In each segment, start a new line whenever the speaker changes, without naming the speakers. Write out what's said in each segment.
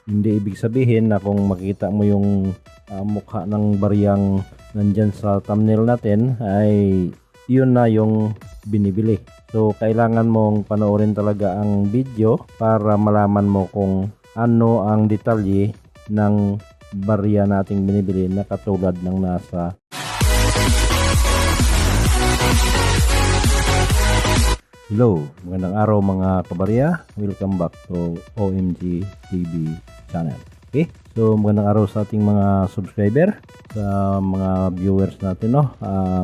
hindi ibig sabihin na kung makita mo yung mukha ng bariyang nandyan sa thumbnail natin ay yun na yung binibili. So kailangan mong panoorin talaga ang video para malaman mo kung ano ang detalye ng barya nating binibili na katulad ng nasa. Hello, magandang araw mga kabarya. Welcome back to OMG TV channel. Okay, so magandang araw sa ating mga subscriber, sa mga viewers natin, no?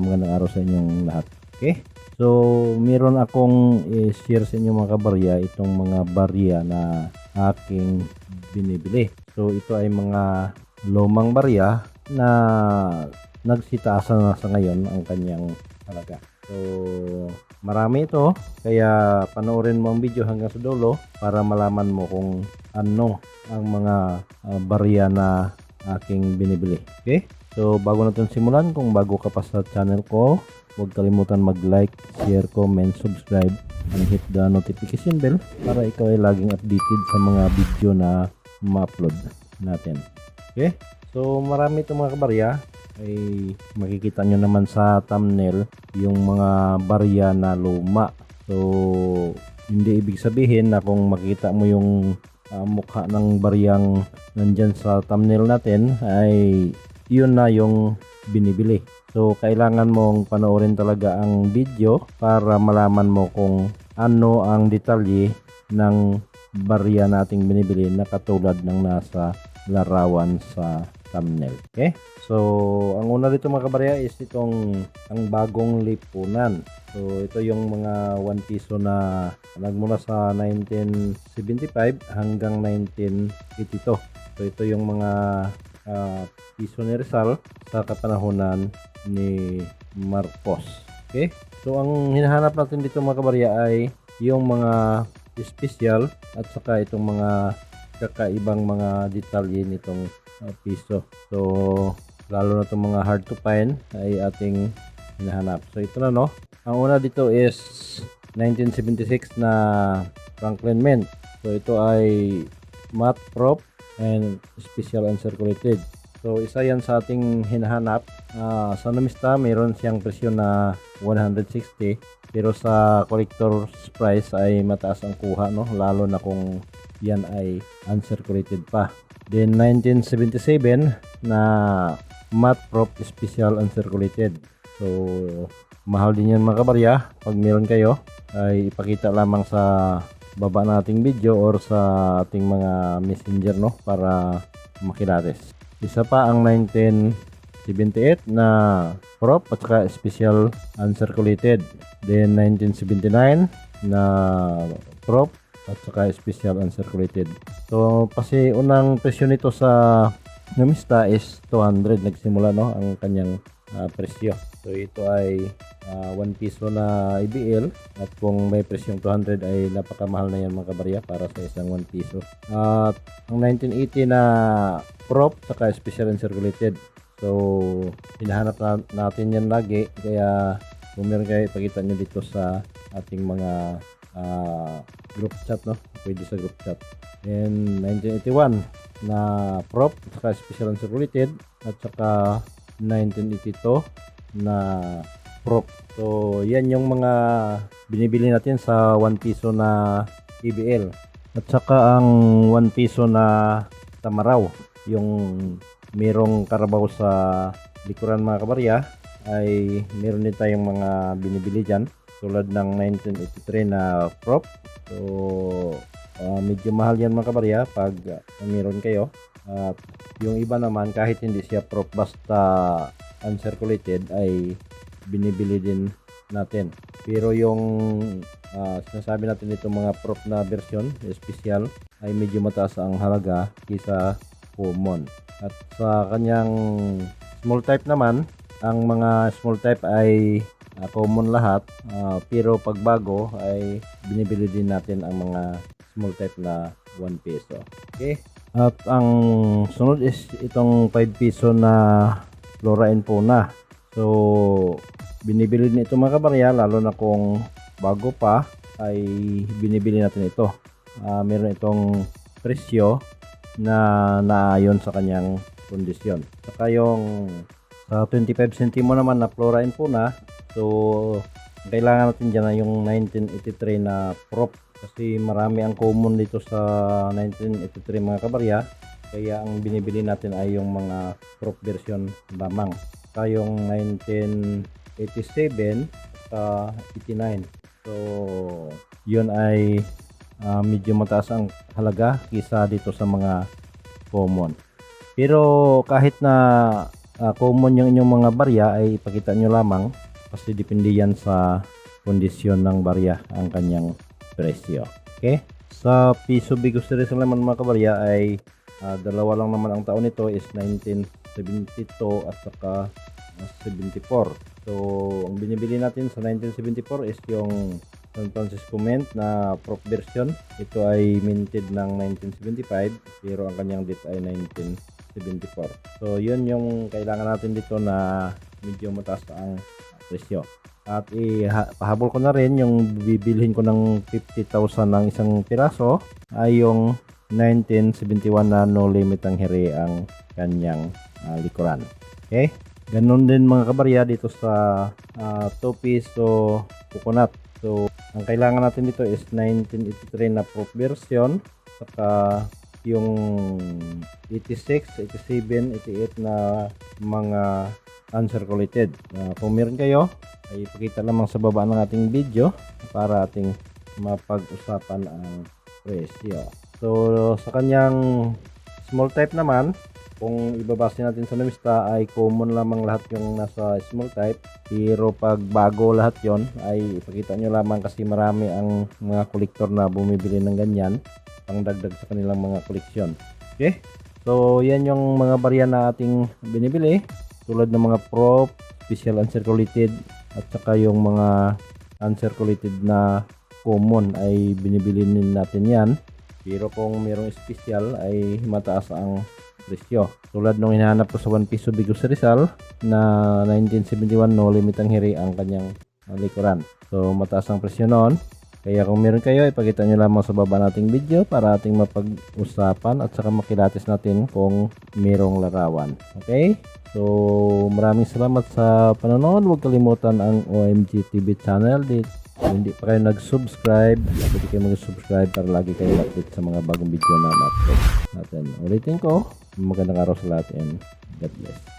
Magandang araw sa inyong lahat. Okay, so meron akong i-share sa inyo mga kabarya itong mga barya na aking binibili. So ito ay mga lumang barya na nagsitaasa na sa ngayon ang kanyang halaga. So marami ito, kaya panoorin mo ang video hanggang sa dulo para malaman mo kung ano ang mga barya na aking binibili. Okay? So bago natin simulan, kung bago ka pa sa channel ko, huwag kalimutan mag-like, share, comment, subscribe, and hit the notification bell para ikaw ay laging updated sa mga video na ma-upload natin. Okay? So marami itong mga kabarya. Ay makikita nyo naman sa thumbnail yung mga barya na luma. So hindi ibig sabihin na kung makita mo yung mukha ng baryang nandyan sa thumbnail natin ay yun na yung binibili. So kailangan mong panoorin talaga ang video para malaman mo kung ano ang detalye ng barya nating binibili na katulad ng nasa larawan sa thumbnail. Okay? So, ang una dito mga kabarya is itong ang bagong lipunan. So, ito yung mga 1 piso na nagmula sa 1975 hanggang 1982. So, ito yung mga piso ni Rizal sa kapanahunan ni Marcos. Okay? So, ang hinahanap natin dito mga kabarya ay yung mga special at saka itong mga kakaibang mga detalye nitong piso. So lalo na itong mga hard to find ay ating hinahanap. So ito na, no. Ang una dito is 1976 na Franklin Mint. So ito ay matte prop and special uncirculated. So isa yan sa ating hinahanap. Sa numista mayroon siyang presyo na 160, pero sa collector's price ay mataas ang kuha, no, lalo na kung yan ay uncirculated pa. Then 1977 na matte prop special uncirculated. So mahal din yan mga kabarya. Pag meron kayo ay ipakita lamang sa baba nating video or sa ating mga messenger, no, para makilates. Isa pa ang 1978 na prop at saka special uncirculated. Then 1979 na prop at saka special uncirculated. So kasi unang presyo nito sa numista is 200 nagsimula, no, ang kanyang presyo. So ito ay 1 piso na IBL, at kung may presyong 200 ay napakamahal na yan mga kabarya para sa isang 1 piso. At ang 1980 na prop saka special uncirculated. So hinahanap natin yan lagi, kaya kung meron kayo ipakita nyo dito sa ating mga group chat, no, pwede sa group chat. And 1981 na prop at saka special uncirculated, at saka 1982 na prop. So yan yung mga binibili natin sa 1 piso na EBL. At saka ang 1 piso na tamaraw, yung merong karabaw sa likuran mga kabarya, ay meron din tayong mga binibili dyan tulad ng 1983 na prop. So medyo mahal yan mga kabarya pag meron kayo. At yung iba naman kahit hindi siya prop basta uncirculated ay binibili din natin. Pero yung sinasabi natin itong mga prop na version special ay medyo mataas ang halaga kaysa common. At sa kanyang small type naman, ang mga small type ay common lahat, pero pag bago ay binibili din natin ang mga small type na 1 peso. Okay? At ang sunod is itong 5 piso na Flora and Fauna. So binibili din ito mga kabarya, lalo na kung bago pa ay binibili natin ito. Meron itong presyo na naayon sa kanyang kondisyon. Saka yung sa 25 centimo naman na fluorine po na, so kailangan natin dyan na yung 1983 na prop kasi marami ang common dito sa 1983 mga kabarya, kaya ang binibili natin ay yung mga prop version lamang. Saka yung 1987 sa 89, so yun ay medyo mataas ang halaga kisa dito sa mga common. Pero kahit na common yung inyong mga barya ay ipakita nyo lamang kasi depende yan sa kondisyon ng barya ang kanyang presyo. Okay? Sa piso Bigos Series naman mga kabarya ay dalawa lang naman ang taon nito is 1972 at saka 74. So ang binibili natin sa 1974 is yung San Francisco Mint na prop version. Ito ay minted ng 1975 pero ang kanyang date ay 1974. So yun yung kailangan natin dito na medyo mataas ang presyo. At pahabol ko na rin yung bibilhin ko ng 50,000 ng isang piraso ay yung 1971 na no limit ang hiri ang kanyang likuran. Okay? Ganun din mga kabarya dito sa 2 piso coconut. So ang kailangan natin dito is 1983 na proof version, saka yung 86, 87, 88 na mga uncirculated. Kung meron kayo ay ipakita lamang sa baba ng ating video para ating mapag-usapan ang presyo. So sa kanyang small type naman, kung ibabase natin sa numista ay common lamang lahat yung nasa small type, pero pag bago lahat yon ay ipakita nyo lamang kasi marami ang mga kolektor na bumibili ng ganyan pang dagdag sa kanilang mga koleksyon. Okay, so yan yung mga barya na ating binibili tulad ng mga prop, special uncirculated at saka yung mga uncirculated na common ay binibili natin yan, pero kung mayroong special ay mataas ang presyo. Tulad nung hinahanap ko sa 1 piso Bigos Rizal na 1971 no limit ang hiri ang kanyang likuran. So mataas ang presyo noon. Kaya kung meron kayo, ipakita nyo lamang sa baba nating video para ating mapag-usapan at saka makilatis natin kung merong larawan. Okay? So maraming salamat sa panonood. Huwag kalimutan ang OMG TV channel. Kung hindi pa kayo nag-subscribe, pwede kayo mag-subscribe para lagi kayo update sa mga bagong video na upload natin. Ulitin ko, magandang araw sa lahat and God bless.